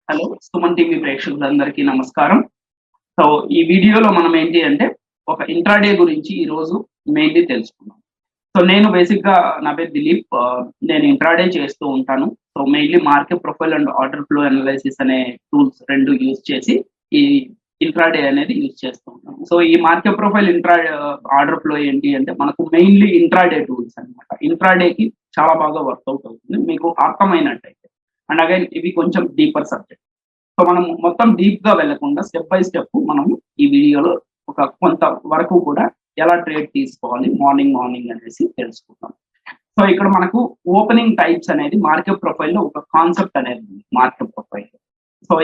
Hello Suman TV ప్రేక్షకులందరికీ నమస్కారం. So ఈ వీడియోలో మనం ఏంటి అంటే ఒక ఇంట్రాడే గురించి ఈ రోజు మెయిన్లీ తెలుసుకుందాం. సో నేను బేసిక్‌గా నా పేరు దిలీప్. నేను ఇంట్రాడే చేస్తూ ఉంటాను. So mainly market profile and order flow analysis అనే టూల్స్ 2 యూజ్ చేసి ఈ ఇంట్రాడే అనేది యూజ్ చేస్తూ ఉంటాను. సో ఈ మార్కెట్ ప్రొఫైల్ ఆర్డర్ ఫ్లో ఏంటి అంటే మనకు మెయిన్లీ ఇంట్రాడే టూల్స్ అన్నమాట. ఇంట్రాడేకి చాలా బాగా వర్కౌట్ అవుతుంది. మీకు అర్థమైనట్టయితే. అండ్ అగైన్ ఇవి కొంచెం డీపర్ సబ్జెక్ట్. సో మనం మొత్తం డీప్ గా వెళ్లకుండా స్టెప్ బై స్టెప్ మనం ఈ వీడియోలో ఒక కొంత వరకు కూడా ఎలా ట్రేడ్ తీసుకోవాలి మార్నింగ్ అనేసి తెలుసుకుందాం. సో ఇక్కడ మనకు ఓపెనింగ్ టైప్స్ అనేది మార్కెట్ ప్రొఫైల్ లో ఒక కాన్సెప్ట్ అనేది ఉంది మార్కెట్ ప్రొఫైల్. సో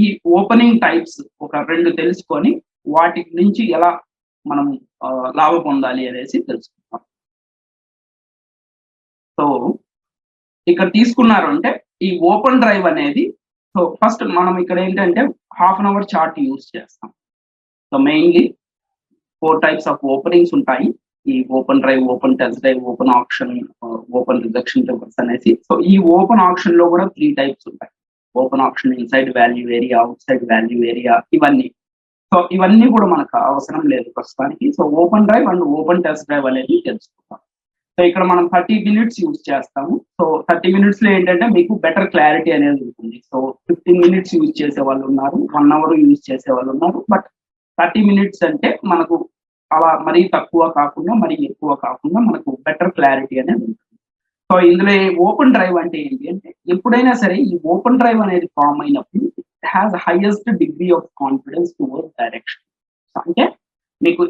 ఈ ఓపెనింగ్ టైప్స్ ఒక 2 తెలుసుకొని వాటి నుంచి ఎలా మనం లాభ పొందాలి అనేసి తెలుసుకుందాం. సో ఇక్కడ తీసుకున్నారు అంటే ఈ ఓపెన్ డ్రైవ్ అనేది, సో ఫస్ట్ మనం ఇక్కడ ఏంటంటే half an hour chart use చేస్తాం. So mainly 4 types of openings ఉంటాయి. ఈ open drive, open test drive, open option, open rejection reverse అనేసి. సో ఈ ఓపెన్ ఆప్షన్ లో కూడా 3 టైప్స్ ఉంటాయి. Open option inside value area, outside value area, ఇవన్నీ. So ఇవన్నీ కూడా మనకు అవసరం లేదు ప్రస్తుతానికి. So open drive and open test drive అనేది తెలుసుకుంటాం. సో ఇక్కడ మనం 30 మినిట్స్ యూజ్ చేస్తాము. సో 30 మినిట్స్ లో ఏంటంటే మీకు బెటర్ క్లారిటీ అనేది ఉంటుంది. సో 15 మినిట్స్ యూజ్ చేసే వాళ్ళు ఉన్నారు, 1 అవర్ యూజ్ చేసే వాళ్ళు ఉన్నారు. బట్ 30 మినిట్స్ అంటే మనకు అలా మరీ తక్కువ కాకుండా మరీ ఎక్కువ కాకుండా మనకు బెటర్ క్లారిటీ అనేది ఉంటుంది. సో ఇందులో ఓపెన్ డ్రైవ్ అంటే ఏంటి అంటే ఎప్పుడైనా సరే ఈ ఓపెన్ డ్రైవ్ అనేది ఫామ్ అయినప్పుడు it has highest degree of confidence towards direction. అంటే మీకు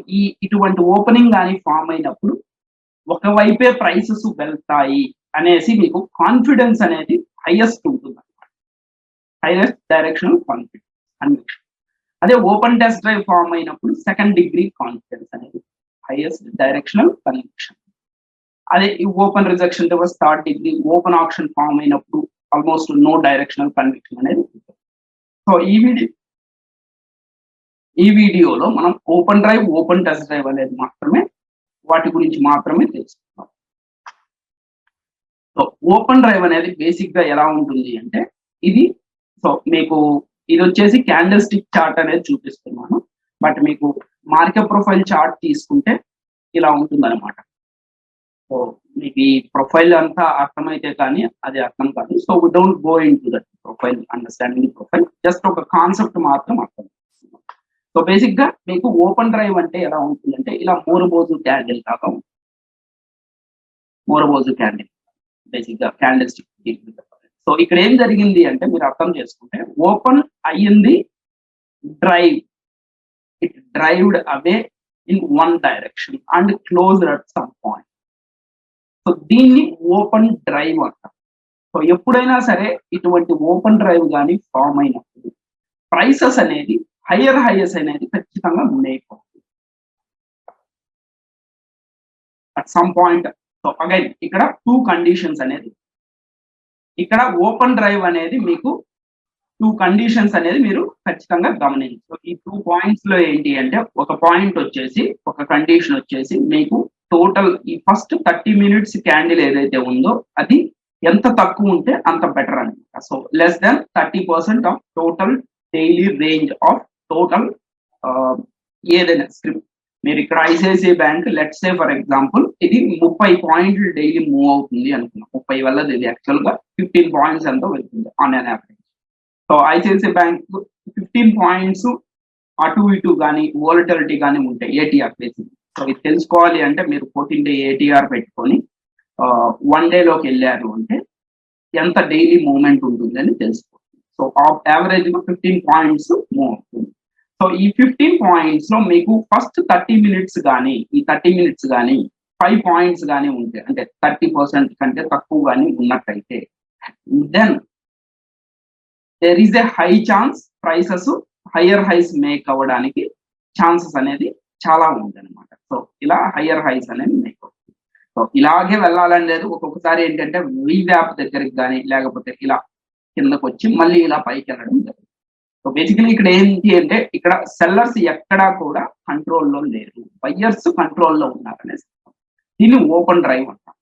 ఇటువంటి ఓపెనింగ్ కానీ ఫామ్ అయినప్పుడు ఒకవైపే ప్రైసెస్ వెళ్తాయి అనేసి మీకు కాన్ఫిడెన్స్ అనేది హైయెస్ట్ ఉంటుంది అనమాట. Highest directional confidence. అదే ఓపెన్ టెస్ట్ డ్రైవ్ ఫామ్ అయినప్పుడు సెకండ్ డిగ్రీ కాన్ఫిడెన్స్ అనేది హైయెస్ట్ డైరెక్షనల్ కన్విక్షన్. అదే ఈ open rejection reverse third degree. Open option form అయినప్పుడు ఆల్మోస్ట్ నో డైరెక్షనల్ కన్విక్షన్ అనేది ఉంటుంది. సో ఈ వీడియోలో మనం open drive, open test drive అనేది వాటి గురించి మాత్రమే తెలుసుకుందాం. సో ఓపెన్ డ్రైవ్ అనేది బేసిక్ గా ఎలా ఉంటుంది అంటే ఇది, సో మీకు ఇది వచ్చేసి క్యాండిల్ స్టిక్ చార్ట్ అనేది చూపిస్తున్నాను. బట్ మీకు మార్కెట్ ప్రొఫైల్ చార్ట్ తీసుకుంటే ఇలా ఉంటుంది అనమాట. సో మీకు ఈ ప్రొఫైల్ అంతా అర్థమైతే కానీ అది అర్థం కాదు. So we don't go into that profile, understanding profile. Just ఒక కాన్సెప్ట్ మాత్రం అర్థం. సో బేసిక్ గా మీకు ఓపెన్ డ్రైవ్ అంటే ఎలా ఉంటుందంటే ఇలా మూరబోజు క్యాండిల్ లాగా ఉంటుంది. మూరబోజు క్యాండిల్ బేసిక్ గా క్యాండిల్ స్టిక్. సో ఇక్కడ ఏం జరిగింది అంటే మీరు అర్థం చేసుకుంటే ఓపెన్ అయ్యింది drive, it drived away in one direction and closed at some point. So దీన్ని ఓపెన్ డ్రైవ్ అంటారు. సో ఎప్పుడైనా సరే ఇటువంటి ఓపెన్ డ్రైవ్ కానీ ఫామ్ అయినప్పుడు ప్రైసెస్ అనేది హైయర్ హైయెస్ అనేది ఖచ్చితంగా మేక్ అవుతుంది at some point. So again ఇక్కడ 2 కండిషన్స్ అనేది, ఇక్కడ ఓపెన్ డ్రైవ్ అనేది మీకు 2 కండిషన్స్ అనేది మీరు ఖచ్చితంగా గమనించారు. ఈ 2 పాయింట్స్ లో ఏంటి అంటే ఒక పాయింట్ వచ్చేసి, ఒక కండిషన్ వచ్చేసి మీకు టోటల్ ఈ ఫస్ట్ 30 మినిట్స్ క్యాండిల్ ఏదైతే ఉందో అది ఎంత తక్కువ ఉంటే అంత బెటర్ అనమాట. So less than 30% of total daily range of total ఏదైనా స్క్రిప్ట్. మీరు ఇక్కడ ICICI bank let's say for example ఇది 30 పాయింట్లు డైలీ మూవ్ అవుతుంది అనుకున్నాం. 30 వల్ల ఇది యాక్చువల్ గా 15 పాయింట్స్ ఎంతో వెళ్తుంది on an average. So ICICI bank 15 points అటు ఇటు కానీ వోలటిలిటీ కానీ ఉంటాయి ఏటీఆర్ బేసిక్. సో ఇది తెలుసుకోవాలి అంటే మీరు 14 డే ఏటీఆర్ పెట్టుకొని 1 డేలోకి వెళ్ళారు అంటే ఎంత డైలీ మూవ్మెంట్ ఉంటుంది అని తెలుసుకోవచ్చు. సో యావరేజ్ 15 పాయింట్స్ మూవ్ అవుతుంది. సో ఈ 15 పాయింట్స్ లో మీకు ఫస్ట్ 30 మినిట్స్ కానీ ఈ 30 మినిట్స్ కానీ 5 పాయింట్స్ కానీ ఉంటే, అంటే 30% కంటే తక్కువ కానీ ఉన్నట్టయితే then there is a high chance prices higher highs make అవ్వడానికి ఛాన్సెస్ అనేది చాలా ఉంది అనమాట. సో ఇలా హయ్యర్ హైస్ అనేది మేక్ అవుతుంది. సో ఇలాగే వెళ్ళాలని లేదు. ఒక్కొక్కసారి ఏంటంటే వీవ్యాప్ దగ్గరికి కానీ లేకపోతే ఇలా కిందకు వచ్చి మళ్ళీ ఇలా పైకి వెళ్ళడం జరుగుతుంది. సో బేసికలీ ఇక్కడ ఏంటి అంటే ఇక్కడ సెల్లర్స్ ఎక్కడా కూడా కంట్రోల్లో లేరు, బయ్యర్స్ కంట్రోల్లో ఉన్నారనేసి దీన్ని ఓపెన్ డ్రైవ్ అంటాం.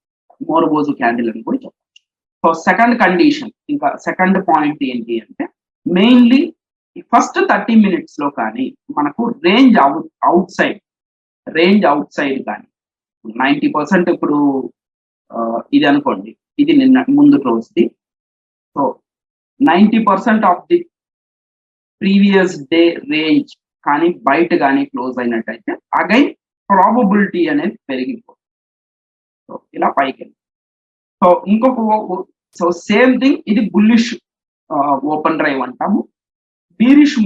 మోరబోజు క్యాండిల్ అని కూడా చెప్పచ్చు. సో సెకండ్ కండిషన్, ఇంకా సెకండ్ పాయింట్ ఏంటి అంటే మెయిన్లీ ఫస్ట్ 30 minutes లో కానీ మనకు రేంజ్ అవుట్ సైడ్ కానీ 90% ఇప్పుడు ఇది అనుకోండి, ఇది నిన్న ముందు రోజుది. So 90% of the previous day range కానీ బయట కానీ క్లోజ్ అయినట్టయితే అగైన్ ప్రాబబిలిటీ అనేది పెరిగిపోతుంది. సో ఇలా పైకి. సో సో సేమ్ థింగ్ ఇది బుల్లిష్ ఓపెన్ డ్రైవ్ అంటాము. బీరిష్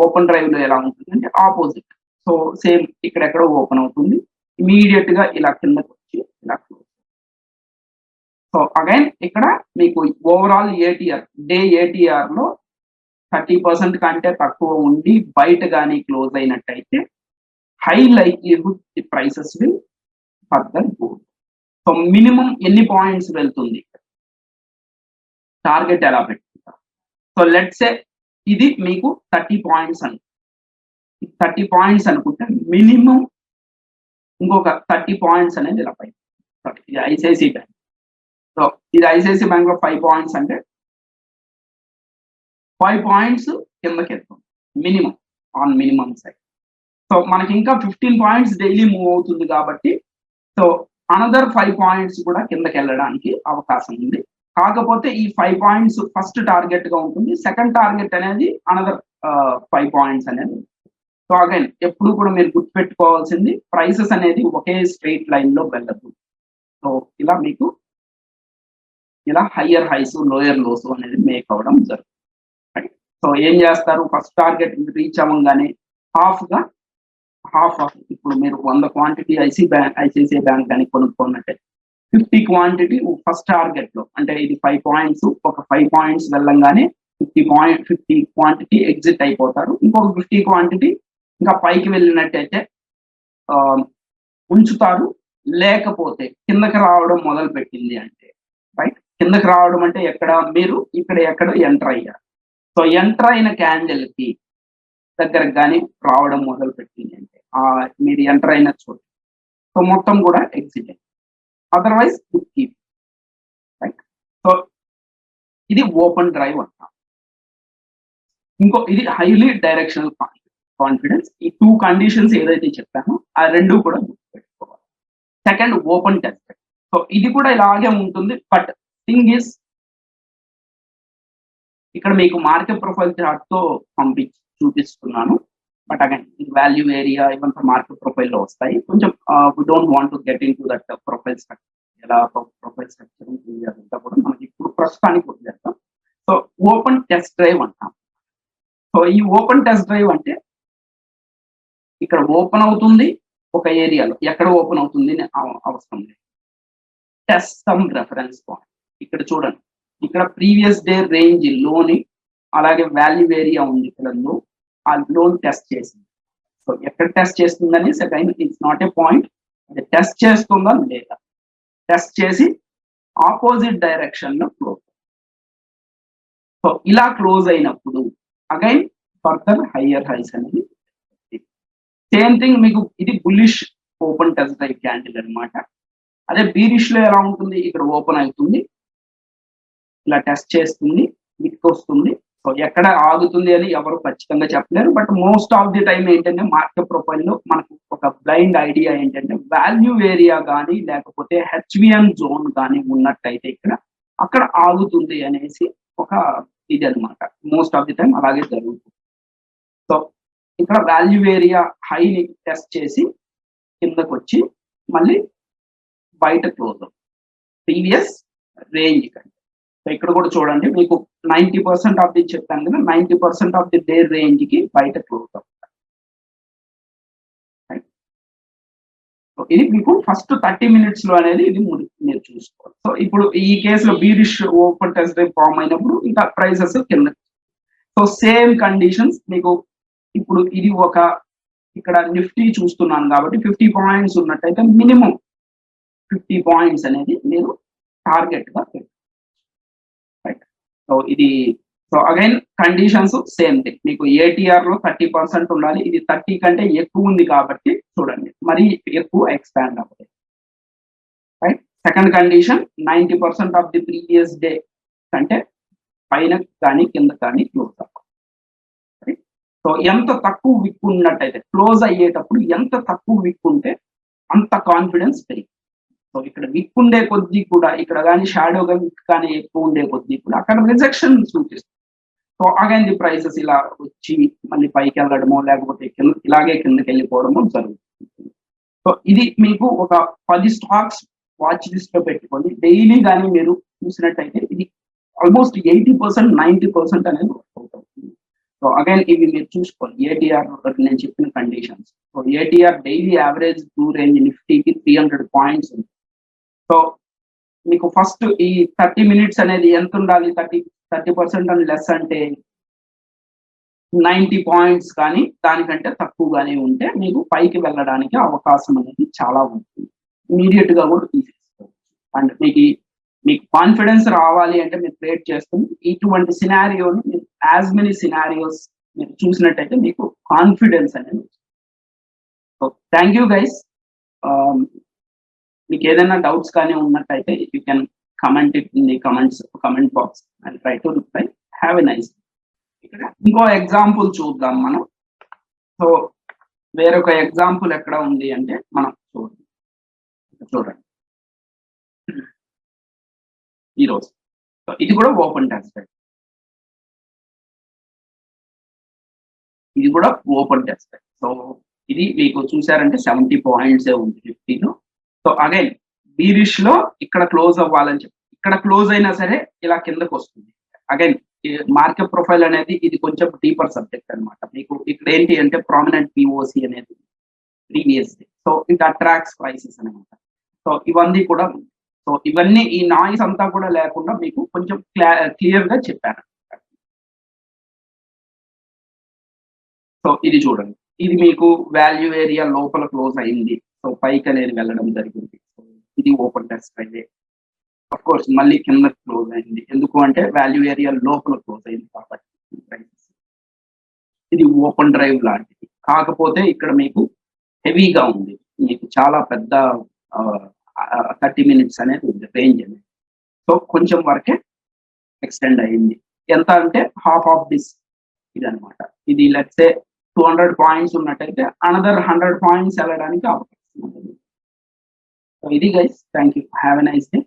ఓపెన్ డ్రైవ్ లో ఎలా ఉంటుంది అంటే ఆపోజిట్. సో సేమ్ ఇక్కడెక్కడ ఓపెన్ అవుతుంది, ఇమీడియట్ గా ఇలా కిందకి వచ్చి ఇలా క్లోజ్. సో అగైన్ ఇక్కడ మీకు ఓవరాల్ ఏటీఆర్ లో 30% కంటే తక్కువ ఉండి బయట కానీ క్లోజ్ అయినట్టయితే high likelihood the prices will further go. So minimum ఎన్ని పాయింట్స్ వెళ్తుంది, టార్గెట్ ఎలా పెట్టుకుంటారు. సో లెట్స్ సే ఇది మీకు 30 పాయింట్స్ 30 పాయింట్స్ అనుకుంటే మినిమం ఇంకొక 30 పాయింట్స్ అనేది ఇలా పై. ఇది ఐసిఐసి బ్యాంక్. సో ఇది ఐసిఐసి బ్యాంక్ లో 5 పాయింట్స్ అంటే 5 పాయింట్స్ కిందకి వెళ్తుంది minimum on minimum side. So మనకి ఇంకా 15 పాయింట్స్ డైలీ మూవ్ అవుతుంది కాబట్టి సో అనదర్ 5 పాయింట్స్ కూడా కిందకి వెళ్ళడానికి అవకాశం ఉంది. కాకపోతే ఈ 5 పాయింట్స్ ఫస్ట్ టార్గెట్ గా ఉంటుంది, సెకండ్ టార్గెట్ అనేది అనదర్ 5 పాయింట్స్ అనేది. సో అగైన్ ఎప్పుడు కూడా మీరు గుర్తుపెట్టుకోవాల్సింది ప్రైసెస్ అనేది ఒకే స్ట్రైట్ లైన్ లో వెళ్ళదు. సో ఇలా మీకు ఇలా హయ్యర్ హైస్ లోయర్ లోస్ అనేది మేక్ అవడం జరుగుతుంది. సో ఏం చేస్తారు, ఫస్ట్ టార్గెట్ రీచ్ అవ్వగానే హాఫ్ ఆఫ్ ఇప్పుడు మీరు 100 క్వాంటిటీ ఐసిఐసిఐ బ్యాంక్ కానీ కొనుక్కున్నట్టే 50 క్వాంటిటీ ఫస్ట్ టార్గెట్ లో, అంటే ఇది 5 పాయింట్స్, ఒక 5 పాయింట్స్ వెళ్ళంగానే 50 క్వాంటిటీ ఎగ్జిట్ అయిపోతారు. ఇంకొక 50 క్వాంటిటీ ఇంకా పైకి వెళ్ళినట్టయితే ఉంచుతారు. లేకపోతే కిందకి రావడం మొదలు పెట్టింది అంటే రైట్, కిందకి రావడం అంటే ఎక్కడ ఎంటర్ అయ్యారు. సో ఎంటర్ అయిన క్యాండిల్ కి దగ్గరకు కానీ రావడం మొదలు పెట్టింది అంటే మీరు ఎంటర్ అయిన చోటు సో మొత్తం కూడా ఎగ్జిట్ అయింది. Otherwise keep right. సో ఇది ఓపెన్ డ్రైవ్ అంటాం. ఇది హైలీ డైరెక్షనల్ కాన్ఫిడెన్స్. ఈ 2 కండిషన్స్ ఏదైతే చెప్పానో ఆ రెండు కూడా గుర్తుపెట్టుకోవాలి. Second open test. సో ఇది కూడా ఇలాగే ఉంటుంది, బట్ థింగ్ ఇస్ ఇక్కడ మీకు మార్కెట్ ప్రొఫైల్ చార్ట్ తో చూపిస్తున్నాను. బట్ అగైన్ వాల్యూ ఏరియా ఇవంతా మార్కెట్ ప్రొఫైల్ లో వస్తాయి. కొంచెం we don't want to get into that profile structure. ఎలా ప్రొఫైల్ స్ట్రక్చర్ ఉంటుంది అదంతా కూడా మనకి ఇప్పుడు ప్రస్తుతానికి వదిలేస్తాం. సో ఓపెన్ టెస్ట్ డ్రైవ్ అంటాం. సో ఈ ఓపెన్ టెస్ట్ డ్రైవ్ అంటే ఇక్కడ ఓపెన్ అవుతుంది ఒక ఏరియాలో, ఎక్కడ ఓపెన్ అవుతుంది అవసరం లేదు. Test some reference point. ఇక్కడ చూడండి, ఇక్కడ ప్రీవియస్ డే రేంజ్ లోని అలాగే వాల్యూ ఏరియా ఉంది, ఇక్కడ ఆ లోన్ టెస్ట్ చేసింది. సో ఎక్కడ టెస్ట్ చేస్తుందని second it's not a point, అది టెస్ట్ చేస్తుందా లేదా, టెస్ట్ చేసి ఆపోజిట్ డైరెక్షన్ లో క్లోజ్. సో ఇలా క్లోజ్ అయినప్పుడు అగైన్ ఫర్దర్ హయ్యర్ హైస్ అనేది. సేమ్ థింగ్ మీకు ఇది bullish open test drive candle అనమాట. అదే బీరిష్ లో ఎలా ఉంటుంది, ఇక్కడ ఓపెన్ అవుతుంది, ఇలా టెస్ట్ చేస్తుంది, ఇటుకు వస్తుంది. సో ఎక్కడ ఆగుతుంది అని ఎవరు ఖచ్చితంగా చెప్పలేరు. But most of the time ఏంటంటే మార్కెట్ ప్రొఫైల్లో మనకు ఒక బ్లైండ్ ఐడియా ఏంటంటే వాల్యూ ఏరియా కానీ లేకపోతే హెచ్విఎం జోన్ కానీ ఉన్నట్టయితే అక్కడ ఆగుతుంది అనేసి ఒక ఇది అనమాట. మోస్ట్ ఆఫ్ ది టైం అలాగే జరుగుతుంది. సో ఇక్కడ వాల్యూ ఏరియా హైని టెస్ట్ చేసి కిందకు వచ్చి మళ్ళీ బయట క్లోజ్ ప్రీవియస్ రేంజ్ కంటే. సో ఇక్కడ కూడా చూడండి, మీకు 90% ఆఫ్ ది చెప్పాను కదా, 90% ఆఫ్ ది డే రేంజ్ కి బయట క్లోజ్ అవుతారు. సో ఇది మీకు ఫస్ట్ 30 minutes లో అనేది ఇది మీరు చూసుకోవాలి. సో ఇప్పుడు ఈ కేసులో bearish open test drive form అయినప్పుడు ఇంకా ప్రైసెస్ కింద. సో సేమ్ కండిషన్స్ మీకు ఇప్పుడు ఇది ఇక్కడ నిఫ్టీ చూస్తున్నాను కాబట్టి 50 పాయింట్స్ ఉన్నట్టయితే మినిమం 50 పాయింట్స్ అనేది మీరు టార్గెట్ గా పెట్టారు. Right. So again conditions same thing. మీకు ఏటీఆర్ లో 30% ఉండాలి. ఇది 30 కంటే ఎక్కువ ఉంది కాబట్టి చూడండి, మరి ఎక్కువ ఎక్స్పాండ్ అవ్వదు. Right. Second condition 90% of the previous day కంటే పైన కానీ కింద కానీ క్లోజ్ అవ్వాలి. సో ఎంత తక్కువ విక్ ఉన్నట్టయితే క్లోజ్ అయ్యేటప్పుడు ఎంత తక్కువ విక్ ఉంటే అంత కాన్ఫిడెన్స్ పెరిగి. సో ఇక్కడ విక్ ఉండే కొద్దీ కూడా ఇక్కడ కానీ షాడో విక్ కానీ ఎక్కువ ఉండే కొద్దీ కూడా అక్కడ రిజెక్షన్ సూచిస్తుంది. సో అగైన్ ది ప్రైసెస్ ఇలా వచ్చి మళ్ళీ పైకి వెళ్ళడమో లేకపోతే ఇలాగే కిందకి వెళ్ళిపోవడమో జరుగుతుంది. సో ఇది మీకు ఒక 10 స్టాక్స్ వాచ్ లిస్ట్ లో పెట్టుకొని డైలీ కానీ మీరు చూసినట్టయితే ఇది ఆల్మోస్ట్ 80%, 90% అనేది వర్కౌట్ అవుతుంది. సో అగైన్ ఇవి మీరు చూసుకోండి. ఏటీఆర్ నేను చెప్పిన conditions. So ATR daily average true range నిఫ్టీకి 300 పాయింట్స్ ఉంది. సో మీకు ఫస్ట్ ఈ 30 మినిట్స్ అనేది ఎంత ఉండాలి? 30% అని లెస్ అంటే 90 పాయింట్స్ కానీ దానికంటే తక్కువగానే ఉంటే మీకు పైకి వెళ్ళడానికి అవకాశం అనేది చాలా ఉంటుంది. ఇమీడియట్ గా కూడా తీసేసుకోవచ్చు. అండ్ మీకు కాన్ఫిడెన్స్ రావాలి అంటే మీరు క్రియేట్ చేస్తుంది ఇటువంటి సినారియోని మీరు యాజ్ మెనీ సినారియోస్ మీరు చూసినట్టయితే మీకు కాన్ఫిడెన్స్ అనేది. So thank you guys. మీకు ఏదైనా డౌట్స్ కానీ ఉన్నట్టయితే you can comment it in the comment box and try to reply. Have a nice. ఇక్కడ ఇంకో ఎగ్జాంపుల్ చూద్దాం మనం. సో వేరొక ఎగ్జాంపుల్ ఎక్కడ ఉంది అంటే మనం చూడండి ఈరోజు. సో ఇది కూడా ఓపెన్ టెస్ట్. ఇది కూడా ఓపెన్ టెస్ట్. సో ఇది మీకు చూసారంటే 70 పాయింట్స్ ఉంది 50లో. సో అగైన్ బీరిష్ లో ఇక్కడ క్లోజ్ అవ్వాలని చెప్పి ఇక్కడ క్లోజ్ అయినా సరే ఇలా కిందకు వస్తుంది. అగైన్ మార్కెట్ ప్రొఫైల్ అనేది ఇది కొంచెం డీపర్ సబ్జెక్ట్ అనమాట. మీకు ఇక్కడ ఏంటి అంటే ప్రామినెంట్ పిఓసి అనేది previous day. So it attracts prices అనమాట. సో ఇవన్నీ కూడా, సో ఇవన్నీ ఈ నాయిస్ అంతా కూడా లేకుండా మీకు కొంచెం క్లియర్ గా చెప్పాను. సో ఇది చూడండి, ఇది మీకు వాల్యూ ఏరియా లోపల క్లోజ్ అయింది. సో పైకి అనేది వెళ్ళడం జరిగింది. సో ఇది ఓపెన్ టెస్ట్ అయితే అఫ్ కోర్స్ మళ్ళీ కింద క్లోజ్ అయింది. ఎందుకు అంటే వాల్యూ ఏరియా లోపల క్లోజ్ అయింది కాబట్టి. ఇది ఓపెన్ డ్రైవ్ లాంటిది, కాకపోతే ఇక్కడ మీకు హెవీగా ఉంది. మీకు చాలా పెద్ద 30 మినిట్స్ అనేది ఉంది రేంజ్ అనేది. సో కొంచెం వరకే ఎక్స్టెండ్ అయ్యింది. ఎంత అంటే హాఫ్ ఆఫ్ దిస్ ఇది అనమాట. ఇది లెట్స్ సే 200 పాయింట్స్ ఉన్నట్టయితే అనదర్ 100 పాయింట్స్ వెళ్ళడానికి అవకాశం ఉంటుంది. సో ఇది guys, thank you, have a nice day.